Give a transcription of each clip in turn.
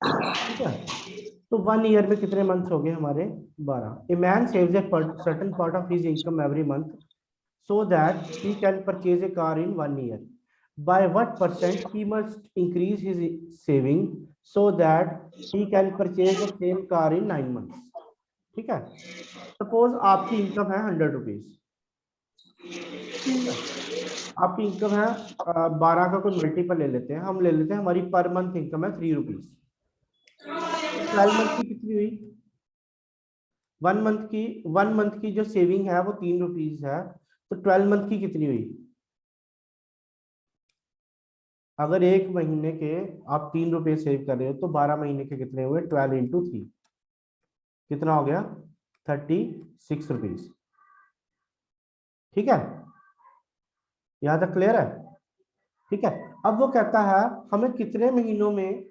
ठीक है। तो 1 ईयर में कितने मंथ्स हो गए हमारे? 12। A man saves a certain part of his income every month so that he can purchase a car in 1 year. By what percent he must increase his saving so that he can purchase the same car in 9 months? ठीक है। Suppose आपकी income है 100 rupees. ठीक है। आपकी income है 12 का कोई मल्टीपल ले लेते हैं, हम ले लेते हैं हमारी पर मंथ इनकम है 3 रुपीज। 12 मंथ की कितनी हुई? 1 मंथ की जो सेविंग है वो 3 रुपीज है, तो 12 मंथ की कितनी हुई? अगर एक महीने के आप 3 रुपए सेव कर रहे हो तो 12 महीने के कितने हुए? 12 × 3 कितना हो गया? 36 रुपीज। ठीक है, यहां तक क्लियर है? ठीक है। अब वो कहता है हमें कितने महीनों में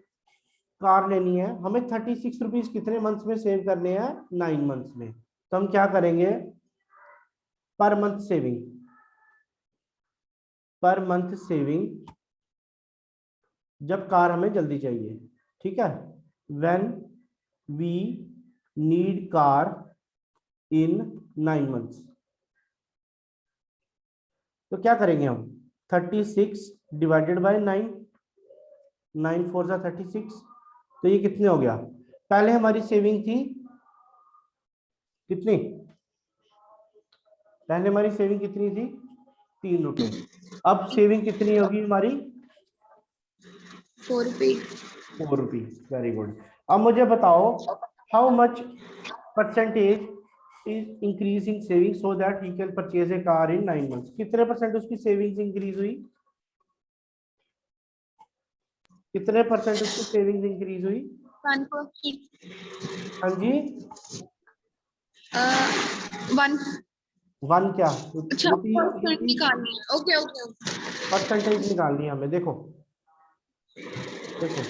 कार लेनी है, हमें 36 रुपीज कितने मंथ्स में सेव करने हैं? 9 मंथ्स में। तो हम क्या करेंगे? Per month saving, per month saving जब कार हमें जल्दी चाहिए। ठीक है, when we need car in 9 months. तो क्या करेंगे हम? 36 डिवाइडेड बाय 9, 9 4 जा 36, तो ये कितने हो गया? पहले हमारी सेविंग थी कितनी? पहले हमारी सेविंग कितनी थी? 3 रुपए। अब सेविंग कितनी होगी हमारी? 4 रुपए। 4 रुपीज। Very good. अब मुझे बताओ how much percentage is increasing saving so that he can purchase a car in 9 months. कितने परसेंट उसकी सेविंग्स इंक्रीज हुई? कितने परसेंट उसकी सेविंग्स इंक्रीज हुई? 1%। हाँ जी, 1। 1 क्या? अच्छा, परसेंट निकालनी है। Okay okay okay. परसेंटेज निकालनी है हमें। देखो देखो,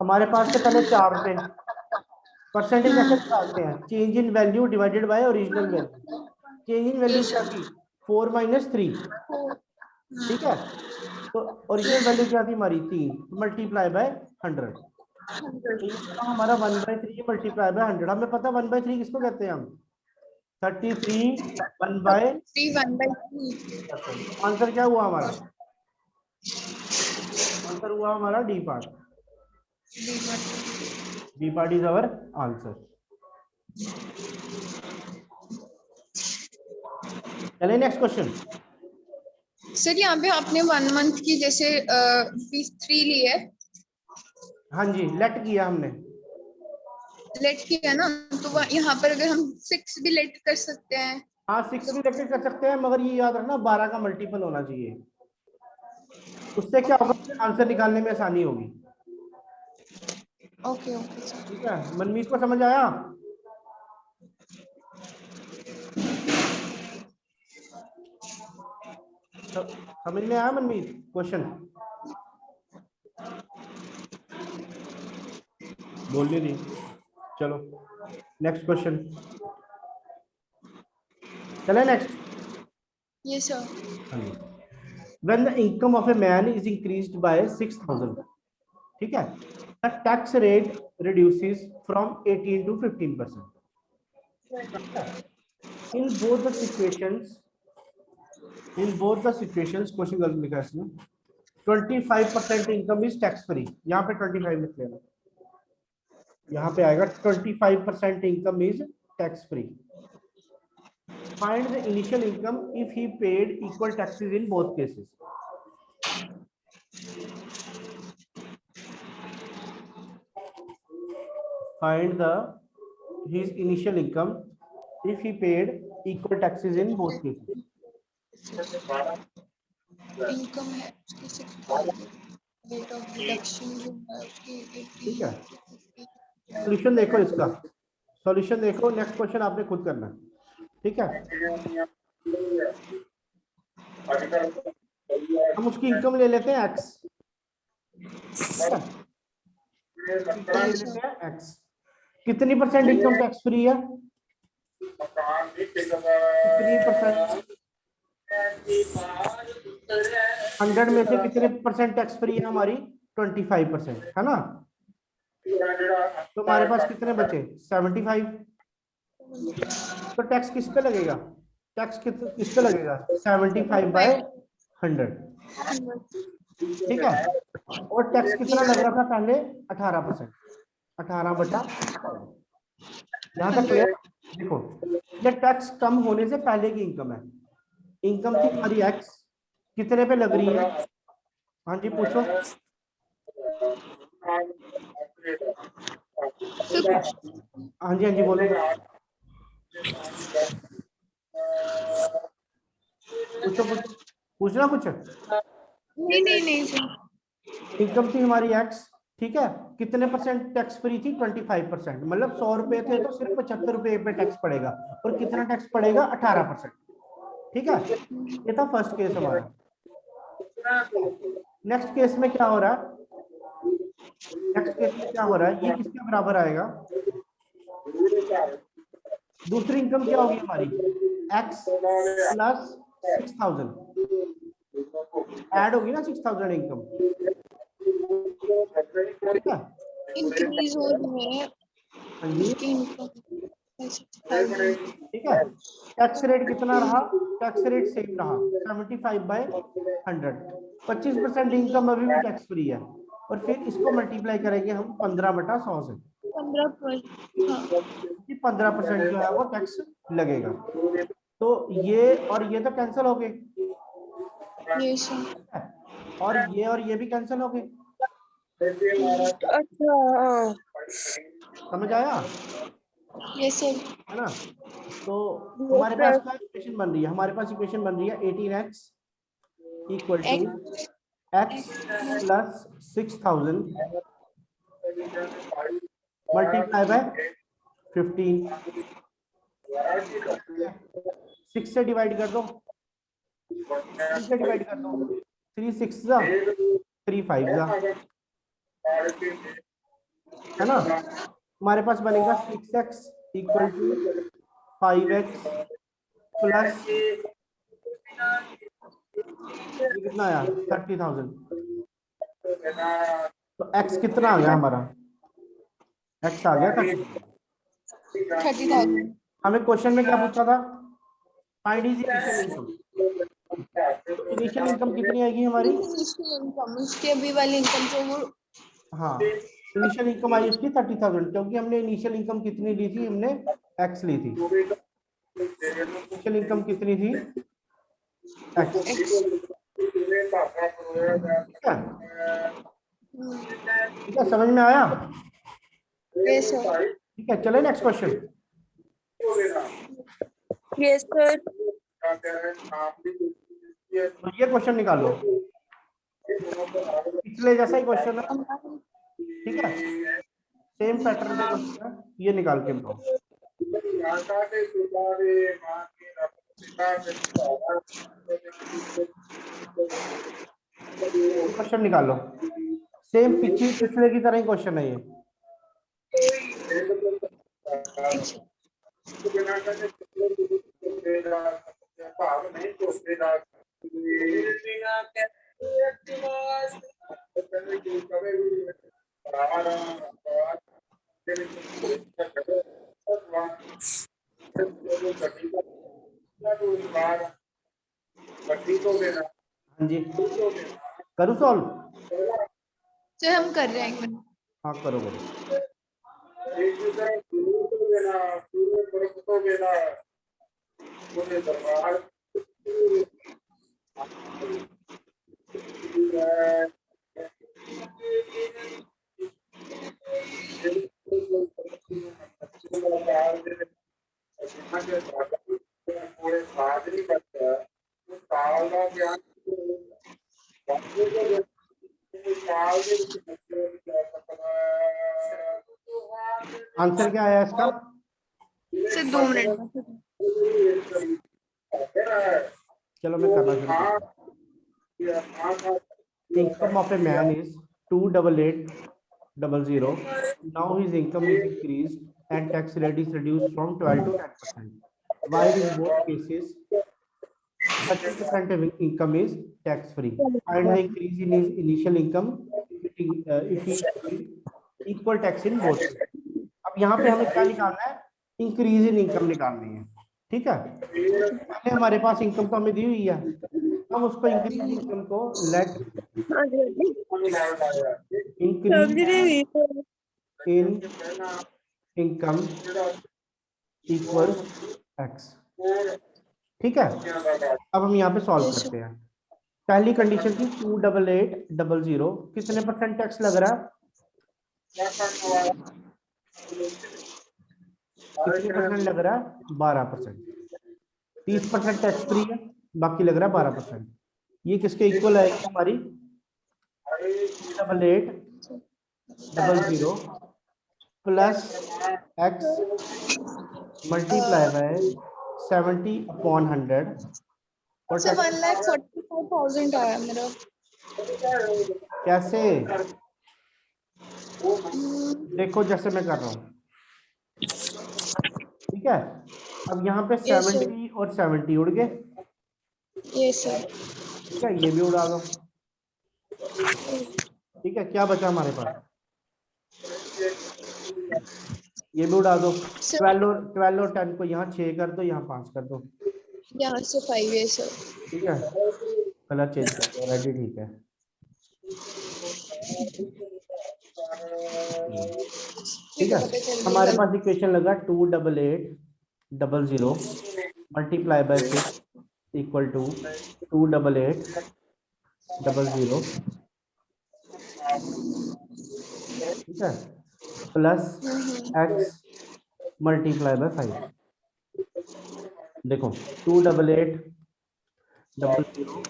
हमारे पास से पहले 4 थे। परसेंटेज कैसे निकालते हैं? Change in value divided by original value. Change in value क्या थी? 4 - 3। ठीक है, तो ओरिजिनल वैल्यू क्या थी हमारी? 3 मल्टीप्लाई बाय 100। तो ये था हमारा 1/3 मल्टीप्लाई बाय 100। हमें पता 1/3 किसको कहते हैं हम? 33 1/3%। तो आंसर क्या हुआ हमारा? आंसर हुआ हमारा D part. D part is our answer. चलिए नेक्स्ट क्वेश्चन। सर यहाँ पे आपने 1 मंथ की जैसे फीस 3 ली है। हाँ जी, लेट किया हमने। लेट किया ना, तो यहाँ पर अगर हम 6 भी लेट कर सकते हैं। हाँ 6 भी लेट कर सकते हैं, मगर ये याद रखना 12 का मल्टीपल होना चाहिए। उससे क्या होगा? आंसर निकालने में आसानी होगी। Okay okay sir. ठीक है, मनमीत को समझ आया? समझ में आया मनमीत क्वेश्चन? बोलिए नहीं। चलो नेक्स्ट क्वेश्चन। चले next. Yes sir. When the income of a man is increased by 6,000, ठीक है, the tax rate reduces from 18 to 15%. In both the situations, question गलत लिखा है इसमें। 25% इनकम इज टैक्स फ्री। यहाँ पे 25 लिख लेना, यहाँ पे आएगा 25% income is tax free. Find the initial income if he paid equal taxes in both cases. Find his initial income if he paid equal taxes in both cases. Income है उसकी 6, rate of deduction जो है उसकी ठीक है, 80। Solution देखो इसका, solution देखो। नेक्स्ट क्वेश्चन आपने खुद करना है। ठीक है, हम उसकी इनकम ले लेते हैं x। x कितनी परसेंट इनकम टैक्स फ्री है? कितनी परसेंट? 100 में से कितने परसेंट टैक्स फ्री है हमारी? 25%, है ना? तो हमारे पास कितने बचे 75। तो टैक्स किस पे लगेगा, टैक्स किस पे लगेगा 75/100, ठीक है। और टैक्स कितना लग रहा था पहले 18%, 18/100। यहाँ तक क्लियर। देखो ये टैक्स कम होने से पहले की इनकम है, इनकम थी हमारी एक्स, कितने पे लग रही है, हाँ जी पूछो। हाँ जी हाँ जी बोलो, पूछो पूछो, पूछना कुछ। नहीं नहीं नहीं सर। इनकम थी हमारी एक्स, ठीक है, कितने परसेंट टैक्स फ्री थी 25%, मतलब 100 रुपए थे तो सिर्फ 75 रुपए पे टैक्स पड़ेगा, और कितना टैक्स पड़ेगा 18%, ठीक है। ये था फर्स्ट केस हमारा। नेक्स्ट केस में क्या हो रहा है, नेक्स्ट केस में क्या हो रहा है, ये किसके बराबर आएगा, दूसरी इनकम क्या होगी हमारी x प्लस 6000, ऐड होगी ना 6000 इनकम, ठीक है। इंक्रीज हो रही है हाँ जी उसकी इनकम 60,000। ठीक है। टैक्स रेट कितना रहा, टैक्स रेट सेम रहा 75/100, 25% इनकम अभी भी टैक्स फ्री है, और फिर इसको मल्टीप्लाई करेंगे हम 15/100 से, 15%। हाँ 15% जो है वो टैक्स लगेगा। तो ये और ये तो कैंसिल हो गए, ये सर। और ये भी कैंसिल हो गए, अच्छा समझ आया ये सर। है ना। तो हमारे पास क्या इक्वेशन बन रही है, हमारे पास इक्वेशन बन रही है 18x equal to x plus 6000 multiply by 15, 6 से डिवाइड कर दो, 3 से डिवाइड कर दो, 3 6 जा 3 5 जा, है ना। हमारे पास बनेगा 6x equal to 5x plus ये कितना आया 30,000। तो x कितना आ गया हमारा, x आ गया 30,000। 30,000। हमें क्वेश्चन में क्या पूछा था, फाइंड इज इनिशियल इनकम, तो इनिशियल इनकम कितनी आएगी हमारी, इनिशियल इनकम उसकी अभी वाली इनकम जो वो हाँ इनिशियल इनकम आई उसकी 30,000, क्योंकि हमने इनिशियल इनकम कितनी ली थी, हमने x ली थी, इनिशियल इनकम कितनी थी x, ठीक है, ठीक है समझ में आया, ये सर। ठीक है। चले नेक्स्ट क्वेश्चन, यस सर। तो ये क्वेश्चन निकालो, पिछले जैसा ही क्वेश्चन है, ठीक है, सेम पैटर्न पे क्वेश्चन है, ये निकाल के बताओ। क्वेश्चन निकालो, सेम पिछले की तरह ही क्वेश्चन है ये, हाँ जी करूँ सॉल्व, सर हम कर रहे हैं एक मिनट। हाँ करो करो। आंसर क्या आया इसका, सर 2 मिनट में। चलो मैं करना शुरू करता हूँ। Income of a man is 288,000. Now his income is increased and tax rate is reduced from 12 to 10%. While in both cases 30% of income is tax free. Find the increase in his initial income if he equal tax in both. अब यहाँ पे हमें क्या निकालना है, increase in income निकालनी है, ठीक है। पहले हमारे पास इनकम तो हमें दी हुई है, हम उसको इंक्रीज इनकम को let increase in income equals X, ठीक है। अब हम यहाँ पे सॉल्व Yes, sir. करते हैं। पहली कंडीशन थी 28800, कितने परसेंट टैक्स लग रहा है, कितने परसेंट लग रहा है, 12%। 30% टैक्स फ्री है, बाकी लग रहा है 12%। ये किसके इक्वल आएगी हमारी, 28800 प्लस एक्स मल्टीप्लाई बाय 70/100 और सर 1,45,000 आया मेरा। कैसे, देखो जैसे मैं कर रहा हूँ, ठीक है। अब यहाँ पे Yes, sir. 70 और 70 उड़ गए, Yes, sir. ठीक है, ये भी उड़ा दो, ठीक है। क्या बचा हमारे पास, ये भी उड़ा दो। Sir, 12 और 10 को यहाँ 6 कर दो, यहाँ 5 कर दो, यहाँ से 5 है सर। ठीक है। कलर चेंज कर दो, रेडी, ठीक है। ठीक है, पता चल हमारे गया। पास इक्वेशन लगा 28800 मल्टीप्लाई बाय 6 इक्वल टू 28800, ठीक है, प्लस एक्स मल्टीप्लाई बाय 5। देखो 28800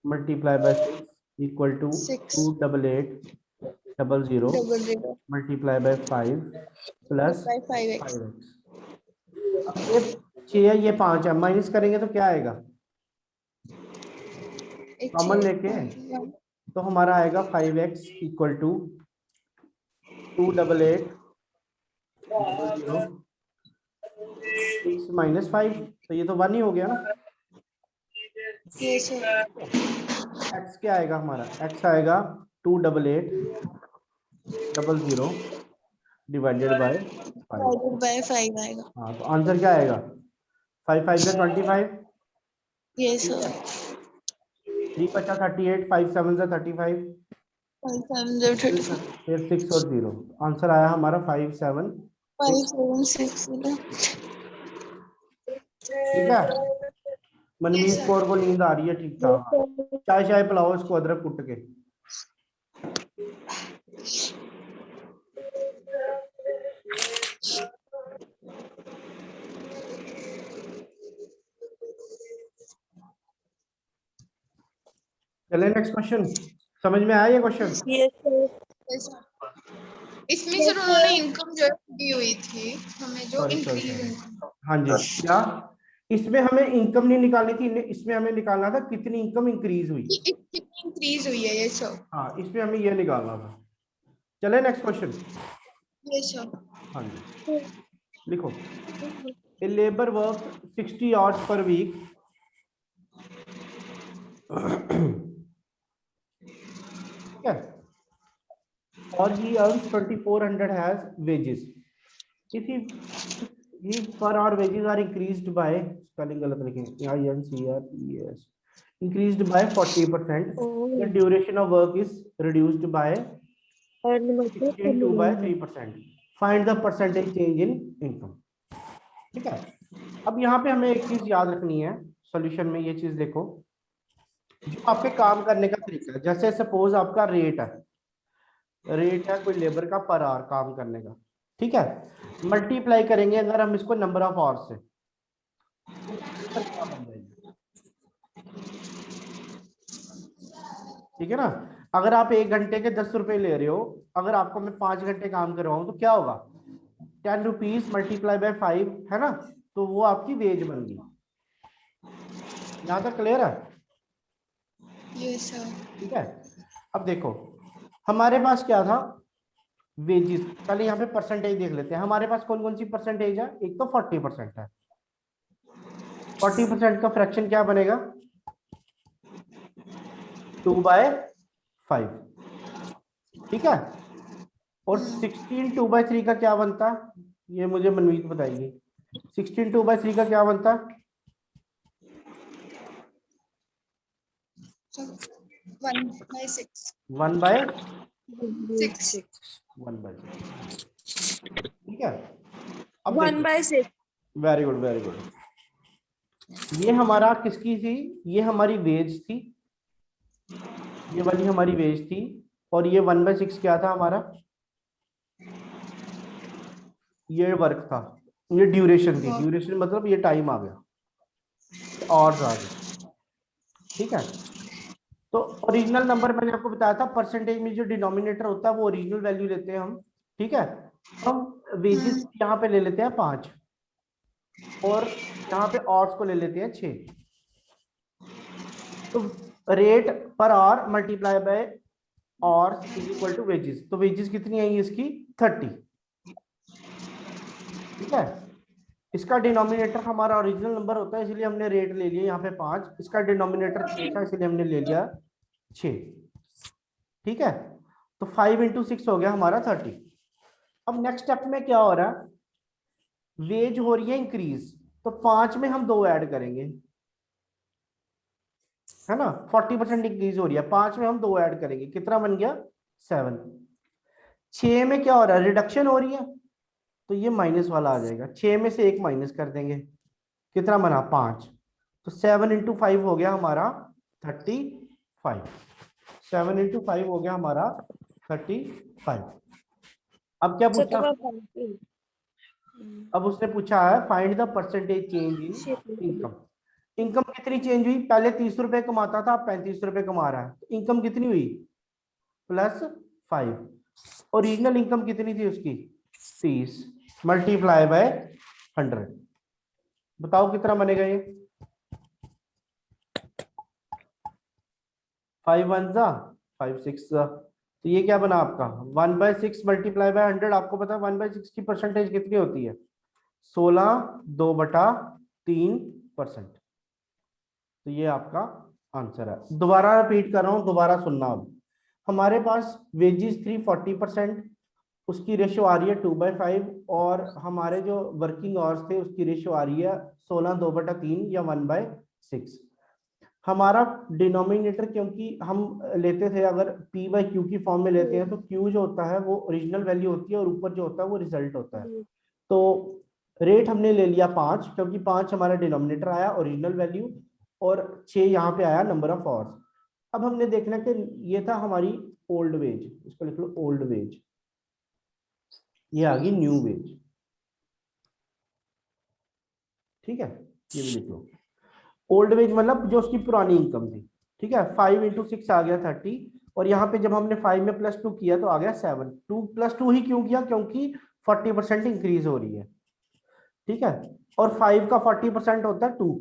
multiply by 6 equal to 6 28800 0 multiply by 5 plus by 5x 5x। अब ये 6 है, ये 5 है, माइनस करेंगे तो क्या आएगा, कॉमन लेके तो हमारा आएगा 5x इक्वल टू 28800 6 माइनस 5, तो ये तो 1 ही हो गया ना। Yes, sir. x क्या आएगा हमारा, x आएगा 28800 डिवाइडेड बाय 5। Divided by 5 आएगा। हाँ, तो आंसर क्या आएगा, 5 5 से 25, Yes, ठीक sir. है। 3 5 38, 5 7 से 35, 535 फिर 6 और 0, आंसर आया हमारा 5 7 6, 5760। ठीक है। मनमीत कौर को नींद आ रही है, ठीक ठाक, चाय चाय पिलाओ इसको अदरक कुट के। चले नेक्स्ट क्वेश्चन, समझ में आया ये question, Yes, sir. Yes, sir. इसमें सर उन्होंने इनकम जो दी हुई थी हमें जो sorry sorry increase sorry, income हाँ जी, क्या इसमें हमें इनकम नहीं निकालनी थी, इसमें हमें निकालना था कितनी इनकम इंक्रीज हुई, कितनी इंक्रीज हुई है। ये सर। हाँ इसमें हमें ये निकालना था। चले नेक्स्ट क्वेश्चन, ये सर। हाँ जी, लिखो a labour work 60 hours per week ठीक है, और he earns 2400 has wages if his per hour wages are increased by, spelling गलत लिखे, INCRES, increased by 40%, the duration of work is reduced by 16 by 3%, find the percentage change in income, ठीक है। अब यहाँ पे हमें एक चीज याद रखनी है सॉल्यूशन में, ये चीज देखो, जो आपके काम करने का तरीका है, जैसे सपोज आपका रेट है कोई लेबर का पर आवर काम करने का, ठीक है, मल्टीप्लाई करेंगे अगर हम इसको नंबर ऑफ आवर्स से, ठीक है ना। अगर आप 1 घंटे के 10 रुपए ले रहे हो, अगर आपको मैं 5 घंटे काम कर रहा हूं तो क्या होगा, 10 रुपीज मल्टीप्लाई बाय 5 है ना, तो वो आपकी वेज बन गई। यहां तक क्लियर है, यस सर। ठीक है। अब देखो हमारे पास क्या था, वेजेस, पहले यहाँ पे परसेंटेज देख लेते हैं, हमारे पास कौन कौन सी परसेंटेज है, एक तो 40% है, 40% का फ्रैक्शन क्या बनेगा, 2/5, ठीक है, और 16 2/3 का क्या बनता, ये मुझे मनमीत बताइए। 16 2/3 का क्या बनता? 1/6 1/6। 6 ठीक है, अब देखो 1/6। Very good very good. ये हमारा किसकी थी, ये हमारी वेज थी, ये वाली हमारी वेज थी, और ये 1/6 क्या था हमारा, ये वर्क था, ये ड्यूरेशन थी। ड्यूरेशन मतलब ये टाइम आ गया, और आ गया। ठीक है, तो ओरिजिनल नंबर मैंने आपको बताया था, परसेंटेज में जो डिनोमिनेटर होता है वो ओरिजिनल वैल्यू लेते हैं हम। ठीक है, हम वेजेस यहाँ पे ले लेते हैं 5 और यहाँ पे ऑर्स को ले लेते हैं 6। तो रेट पर hour multiply by hours is equal to wages. तो वेजेस कितनी आई इसकी 30। ठीक है, इसका डिनोमिनेटर हमारा ओरिजिनल नंबर होता है इसलिए हमने रेट ले लिया यहाँ पे 5, इसका डिनोमिनेटर 6 था इसलिए हमने ले लिया 6। ठीक है, तो 5 × 6 हो गया हमारा 30। अब नेक्स्ट स्टेप में क्या हो रहा है, वेज हो रही है इंक्रीज, तो 5 में हम 2 ऐड करेंगे, है ना। 40% इंक्रीज हो रही है, 5 में हम 2 ऐड करेंगे, कितना बन गया 7। 6 में क्या हो रहा है, रिडक्शन हो रही है, तो ये माइनस वाला आ जाएगा, 6 में से 1 माइनस कर देंगे, कितना बना 5। तो 7 × 5 हो गया हमारा 35। 7 × 5 हो गया हमारा 35। अब क्या पूछा, अब उसने पूछा है find the percentage change in income. Income कितनी चेंज हुई, पहले 30 रुपए कमाता था, अब 35 रुपए कमा रहा है, तो इनकम कितनी हुई +5। ओरिजिनल इनकम कितनी थी उसकी 30 मल्टीप्लाई बाय 100, बताओ कितना बनेगा ये। 5 1 जा 5 6 जा, तो ये क्या बना आपका 1/6 मल्टीप्लाई बाय 100। आपको पता है 1/6 की परसेंटेज कितनी होती है 16 2/3%। तो ये आपका आंसर है। दोबारा रिपीट कर रहा हूं, दोबारा सुनना। अब हमारे पास वेजेस थी 40%, उसकी रेशो आ रही है 2/5, और हमारे जो वर्किंग आवर्स थे उसकी रेशो आ रही है 16 2/3 या 1/6। हमारा डिनोमिनेटर क्योंकि हम लेते थे अगर P/Q की फॉर्म में लेते हैं तो Q जो होता है वो ओरिजिनल वैल्यू होती है और ऊपर जो होता है वो रिजल्ट होता है। तो रेट हमने ले लिया 5 क्योंकि 5 हमारा डिनोमिनेटर आया ओरिजिनल वैल्यू, और 6 यहाँ पे आया नंबर ऑफ आवर्स। अब हमने देखना कि ये था हमारी ओल्ड वेज, इसको लिख लो ओल्ड वेज, ये आ गई न्यू वेज। ठीक है, ये भी लिख लो ओल्ड वेज मतलब जो उसकी पुरानी इनकम थी। ठीक है, 5 × 6 आ गया 30, और यहाँ पे जब हमने 5 में +2 किया तो आ गया 7। 2 +2 ही क्यों किया, क्योंकि 40% इंक्रीज हो रही है। ठीक है, और 5 का 40% होता है 2,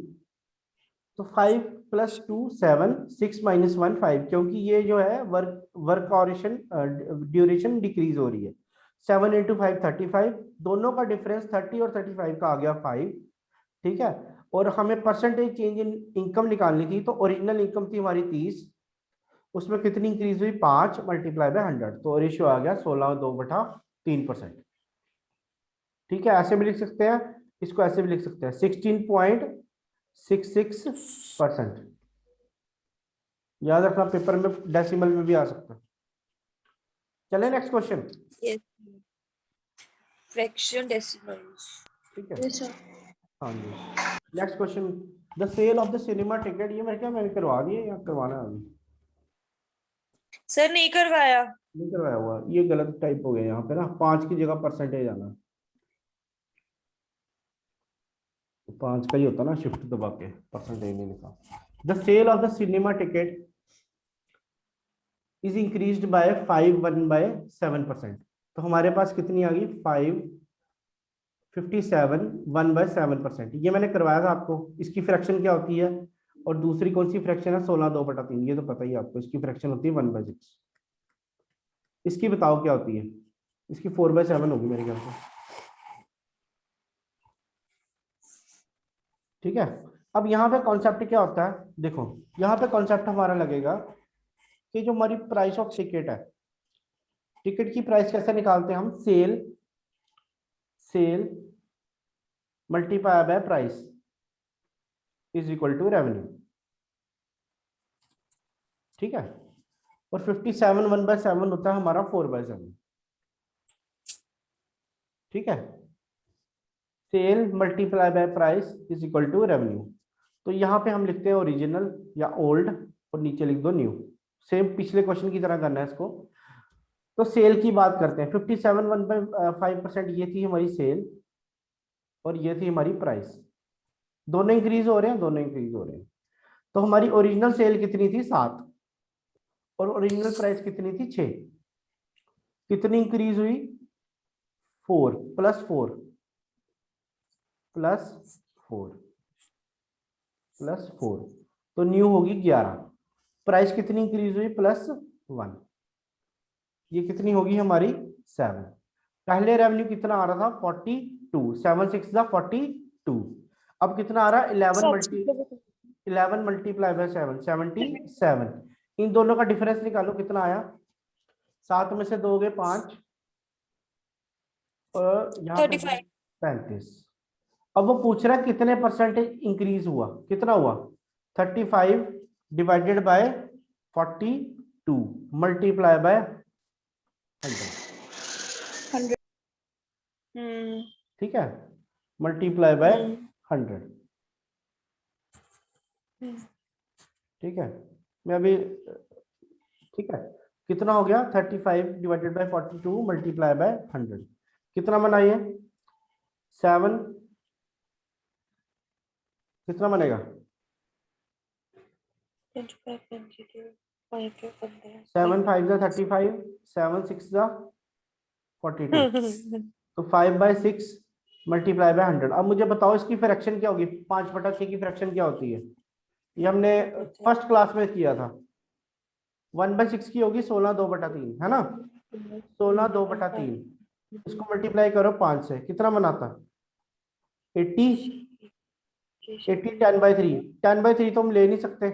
तो 5 + 2 7, 6 - 1 5, क्योंकि ये जो है वर्क ऑरेशन ड्यूरेशन डिक्रीज हो रही है। 7 × 5 35, दोनों का डिफरेंस 30 और 35 का आ गया 5। ठीक है, और हमें परसेंटेज चेंज इन इनकम निकालनी थी, तो ओरिजिनल इनकम थी हमारी 30, उसमें कितनी इंक्रीज हुई 5 मल्टीप्लाई बाय 100, तो रेशियो आ गया 16 2/3%। ठीक है, ऐसे भी लिख सकते हैं, इसको ऐसे भी लिख सकते हैं 16.66%। याद रखना पेपर में डेसिमल में भी आ सकता है। चले नेक्स्ट क्वेश्चन। Fraction decimals. ठीक है, हाँ जी, next question. The sale of the cinema ticket, ये मेरे क्या मैंने करवा दिया या करवाना है अभी? सर नहीं करवाया। नहीं करवाया हुआ, ये गलत टाइप हो गया यहाँ पे ना, 5 की जगह परसेंटेज आना, 5 का ही होता ना, शिफ्ट दबा के परसेंटेज नहीं लिखा। The sale of the cinema ticket is increased by 5 1/7%। तो हमारे पास कितनी आ गई 557 1/7%। ये मैंने करवाया था आपको, इसकी फ्रैक्शन क्या होती है, और दूसरी कौन सी फ्रैक्शन है 16 2/3, ये तो पता ही है आपको, इसकी फ्रैक्शन होती है 1/6। इसकी बताओ क्या होती है, इसकी 4/7 होगी मेरे ख्याल से। ठीक है, अब यहाँ पे कॉन्सेप्ट क्या होता है, देखो यहाँ पे कॉन्सेप्ट हमारा लगेगा कि जो हमारी प्राइस ऑफ टिकट है टिकट की प्राइस कैसे निकालते हैं हम? Sale multiply by price is equal to revenue. ठीक है, और 57 1/7 होता है हमारा 4/7। ठीक है, sale multiply by price is equal to revenue. तो यहाँ पे हम लिखते हैं ओरिजिनल या ओल्ड और नीचे लिख दो न्यू। सेम पिछले क्वेश्चन की तरह करना है इसको। तो सेल की बात करते हैं, 57 1/5% ये थी हमारी सेल और ये थी हमारी प्राइस। दोनों इंक्रीज हो रहे हैं, दोनों इंक्रीज हो रहे हैं। तो हमारी ओरिजिनल सेल कितनी थी? 7, और ओरिजिनल प्राइस कितनी थी? 6। कितनी इंक्रीज हुई? 4 प्लस 4 प्लस 4 प्लस 4, तो न्यू होगी 11। प्राइस कितनी इंक्रीज हुई? +1। ये कितनी होगी हमारी? 7। पहले रेवेन्यू कितना आ रहा था? 42, 7 6 42। अब कितना आ रहा है? 11 मल्टीप्लाई बाय 7 77। इन दोनों का डिफरेंस निकालो, कितना आया? 7 में से 2 गए 5 और यहाँ पे 35। 35। अब वो पूछ रहा है कितने परसेंटेज इंक्रीज हुआ? कितना हुआ? 35 डिवाइडेड बाय 42 मल्टीप्लाई बाय 100। 100। ठीक है, मल्टीप्लाई बाय 100। ठीक है, मैं अभी, ठीक है, कितना हो गया? 35 डिवाइडेड बाय 42 मल्टीप्लाई बाय 100। कितना बनाइए? 7, कितना बनेगा? 7 5 जा 35, 7 6 जा 42, तो 5/6 मल्टीप्लाई बाय 100। अब मुझे बताओ इसकी फ्रैक्शन क्या होगी? 5/6 की फ्रैक्शन क्या होती है? ये हमने फर्स्ट क्लास में किया था। 1/6 की होगी 16 2/3, है ना? 16 2/3। इसको मल्टीप्लाई करो 5 से, कितना बनाता? 80। 80 10/3, 10/3 तो हम ले नहीं सकते,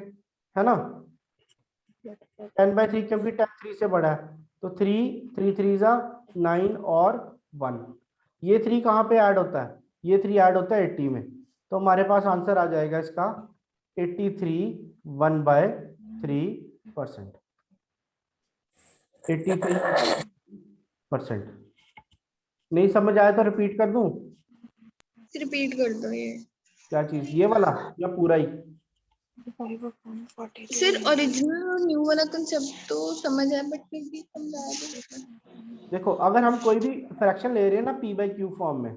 है ना? 10/3 क्योंकि 10 3 से बड़ा है, तो 3 3 जा 9 और 1। ये 3 कहाँ पे ऐड होता है? ये 3 ऐड होता है 80 में, तो हमारे पास आंसर आ जाएगा इसका 83 1/3%। 83%। नहीं समझ आया तो रिपीट कर दूं? रिपीट कर दो ये। क्या चीज, ये वाला या पूरा ही? सर ओरिजिनल और न्यू वाला कंसेप्ट तो समझ आया, बट फिर भी समझा दो। देखो, अगर हम कोई भी फ्रैक्शन ले रहे हैं ना P/Q फॉर्म में,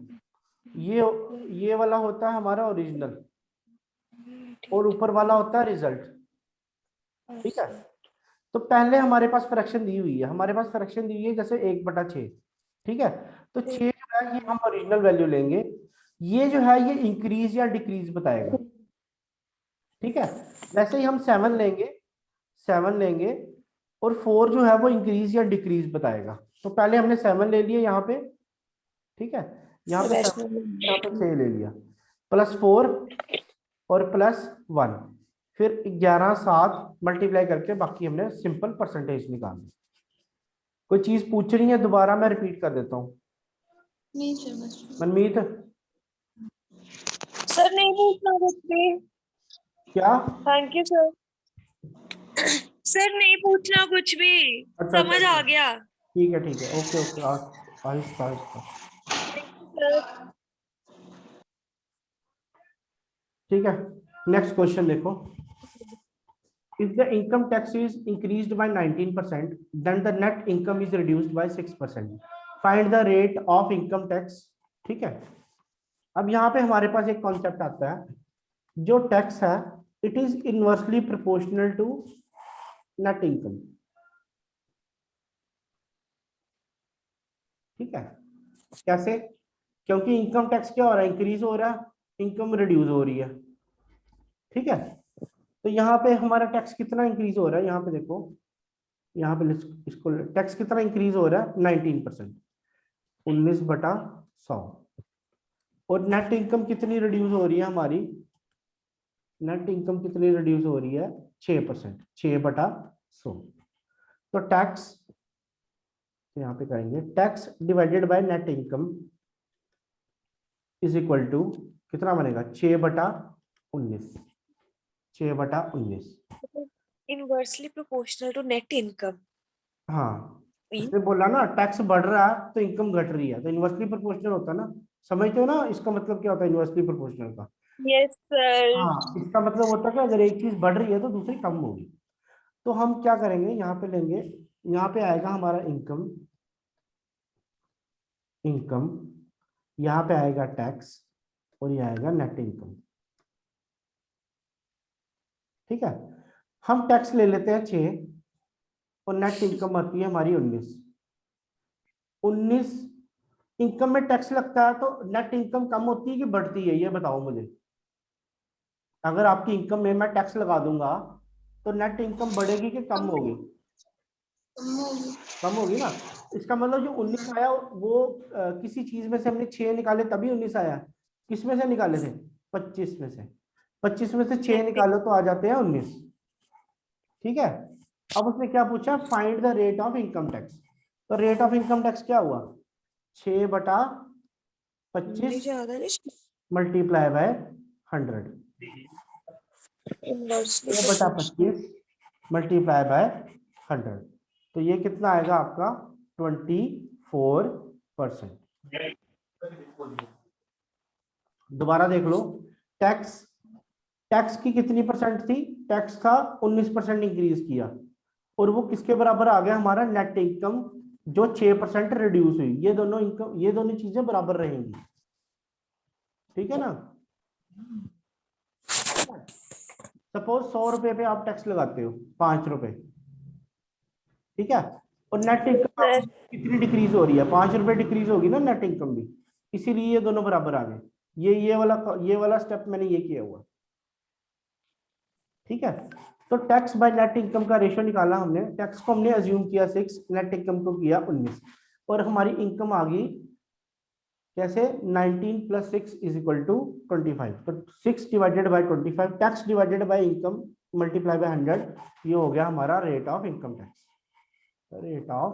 ये वाला होता है हमारा ओरिजिनल और ऊपर वाला होता है रिजल्ट। ठीक है, तो पहले हमारे पास फ्रैक्शन दी हुई है, हमारे पास फ्रैक्शन दी हुई है जैसे 1/6। ठीक है, तो 6 जो है ये हम ओरिजिनल वैल्यू लेंगे, ये जो है ये इंक्रीज या डिक्रीज बताएगा। ठीक है, वैसे ही हम 7 लेंगे और 4 जो है वो इंक्रीज या डिक्रीज बताएगा। तो पहले हमने 7 ले लिया यहाँ पे, ठीक है, यहाँ पे 7, यहाँ पे 6 ले लिया, +4 और +1, फिर 11 7 मल्टीप्लाई करके बाकी हमने सिंपल परसेंटेज निकालनी। कोई चीज पूछ रही है दोबारा? मैं रिपीट कर देता हूँ। नहीं सर बस। मनमीत, सर नहीं पूछना कुछ भी। क्या? Thank you sir. सर नहीं पूछना कुछ भी, अच्छा समझ आ गया। ठीक है, ठीक है, okay okay, Aahista Aahista. Sir ठीक है, नेक्स्ट क्वेश्चन देखो। If the income tax is increased by 19%, then the net income is reduced by 6%. Find the rate of income tax. ठीक है, अब यहाँ पे हमारे पास एक कॉन्सेप्ट आता है, जो टैक्स है it is inversely proportional to net income. ठीक है, कैसे? क्योंकि इनकम टैक्स क्या हो रहा है? इंक्रीज हो रहा है, इनकम रिड्यूस हो रही है। ठीक है, तो यहाँ पे हमारा टैक्स कितना इंक्रीज हो रहा है? यहाँ पे देखो, यहाँ पे इसको टैक्स कितना इंक्रीज हो रहा है? 19%, 19/100। और नेट इनकम कितनी रिड्यूस हो रही है हमारी? नेट इनकम कितनी रिड्यूस हो रही है? 6%, 6/100। तो टैक्स यहाँ पे करेंगे tax divided by net income is equal to कितना बनेगा 6/19, 6/19। Inversely proportional to net income. हाँ इसने बोला ना टैक्स बढ़ रहा है तो इनकम घट रही है, तो इनवर्सली प्रोपोर्शनल होता है ना, समझते हो ना इसका मतलब क्या होता है इनवर्सली प्रोपोर्शनल का? Yes sir. हाँ इसका मतलब होता है कि अगर एक चीज बढ़ रही है तो दूसरी कम होगी। तो हम क्या करेंगे, यहाँ पे लेंगे, यहाँ पे आएगा हमारा इनकम, इनकम यहाँ पे आएगा टैक्स और ये आएगा नेट इनकम। ठीक है, हम टैक्स ले लेते हैं 6 और नेट इनकम आती है हमारी 19 इनकम में टैक्स लगता है तो नेट इनकम कम होती है कि बढ़ती है, ये बताओ मुझे। अगर आपकी इनकम में मैं टैक्स लगा दूंगा तो नेट इनकम बढ़ेगी कि कम होगी? कम होगी ना। इसका मतलब जो 19 आया वो किसी चीज में से हमने 6 निकाले तभी 19 आया। किस में से निकाले थे? 25 में से। 25 में से 6 निकालो तो आ जाते हैं 19। ठीक है, अब उसने क्या पूछा, find the rate of income tax. तो रेट ऑफ इनकम टैक्स क्या हुआ, 6/25 मल्टीप्लाई बाय 100। 6/25 मल्टीप्लाई बाय 100, तो ये कितना आएगा आपका 24%। दोबारा देख लो, टैक्स टैक्स की कितनी परसेंट थी, टैक्स का 19% इंक्रीज किया और वो किसके बराबर आ गया, हमारा नेट इनकम जो 6% रिड्यूस हुई। ये दोनों इनकम, ये दोनों चीजें बराबर रहेंगी। ठीक है ना। सपोज 100 रुपए पे आप टैक्स लगाते हो 5 रुपए, ठीक है, और नेट इनकम कितनी डिक्रीज हो रही है, 5 रुपए डिक्रीज होगी ना नेट इनकम भी, इसीलिए ये दोनों बराबर आ गए। ये वाला स्टेप मैंने ये किया हुआ। ठीक है, तो टैक्स बाय नेट इनकम का रेशियो निकाला हमने, टैक्स को हमने अज्यूम किया 6, नेट इनकम को किया 19 और हमारी इनकम आ गई कैसे, 19 + 6 = 25। तो 6 divided by 25, tax divided bye income multiply by 100, ये हो गया हमारा rate of income tax, rate of.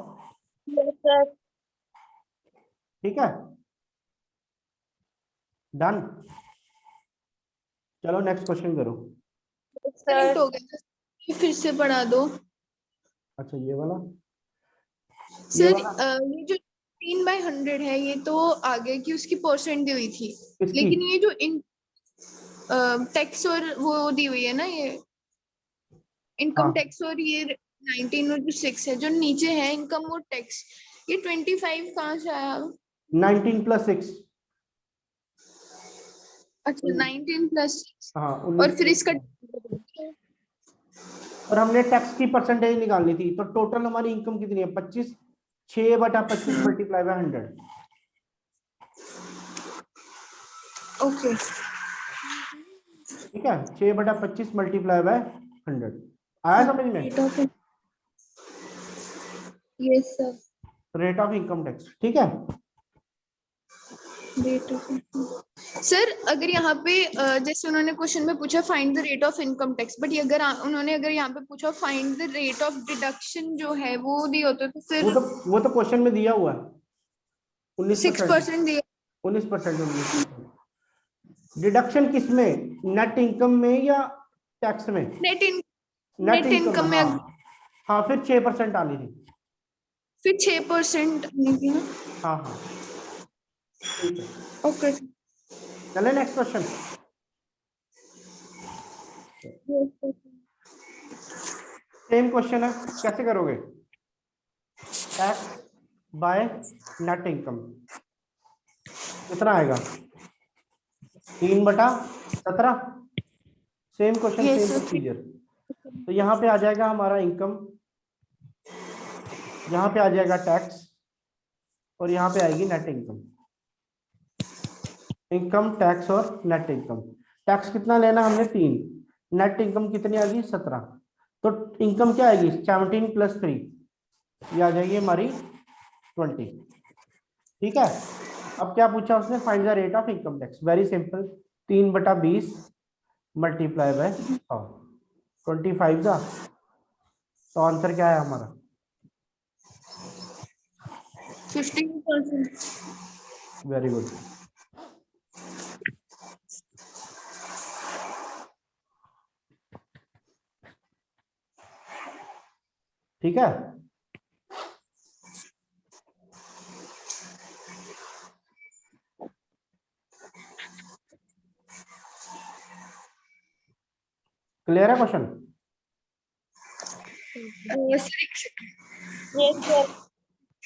ठीक है, डन। चलो नेक्स्ट क्वेश्चन करो। करेक्ट हो गया, फिर से पढ़ा दो अच्छा ये वाला, सर। ये जो 3/100 है ये तो आगे की उसकी परसेंट दी हुई थी, किसकी? लेकिन ये जो इन टैक्स और वो दी हुई है ना, ये इनकम हाँ टैक्स और ये 19 और जो 6 है जो नीचे है इनकम और टैक्स, ये 25 कहाँ से आया? 19 + 6। अच्छा 19 + 6 हाँ और 19 फिर इसका और हमने टैक्स की परसेंटेज निकालनी थी, तो टोटल हमारी इनकम कितनी है 25, 6/25 मल्टीप्लाई बाय 100। ओके ठीक है, 6/25 मल्टीप्लाई बाय 100 आया समझ में? Yes sir. Rate of income tax. ठीक है, सर अगर यहाँ पे जैसे उन्होंने क्वेश्चन में पूछा find the rate of income tax, but उन्होंने अगर यहाँ पे पूछा find the rate of deduction जो है वो दी होता तो फिर वो तो क्वेश्चन में दिया हुआ है 19%। 6% दिया। 19%। डिडक्शन किस में, नेट इनकम में या टैक्स में? नेट नेट इनकम में हाँ हाँ, फिर 6% आनी थी। फिर 6% नहीं थी ना। हाँ हाँ ठीक है, ओके चले नेक्स्ट क्वेश्चन। सेम क्वेश्चन है, कैसे करोगे, टैक्स बाय नेट इनकम कितना आएगा 3/17। Same question Yes, same sir. Procedure. तो यहाँ पे आ जाएगा हमारा इनकम, यहाँ पे आ जाएगा टैक्स और यहाँ पे आएगी नेट इनकम। इनकम टैक्स और नेट इनकम, टैक्स कितना लेना हमने 3, नेट इनकम कितनी आ गई 17। तो इनकम क्या आएगी 17 + 3, ये आ जाएगी हमारी 20। ठीक है, अब क्या पूछा उसने, find the rate of income tax. Very simple, 3/20 multiply by 25 था, तो आंसर क्या है हमारा 15%. Very good. ठीक है, क्लियर है question? Yes, sir.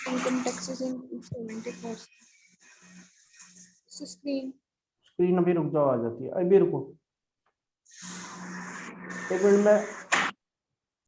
Income taxes in 70%. Screen. Screen अभी रुक जाओ, आ जाती है, अभी रुको एक मिनट में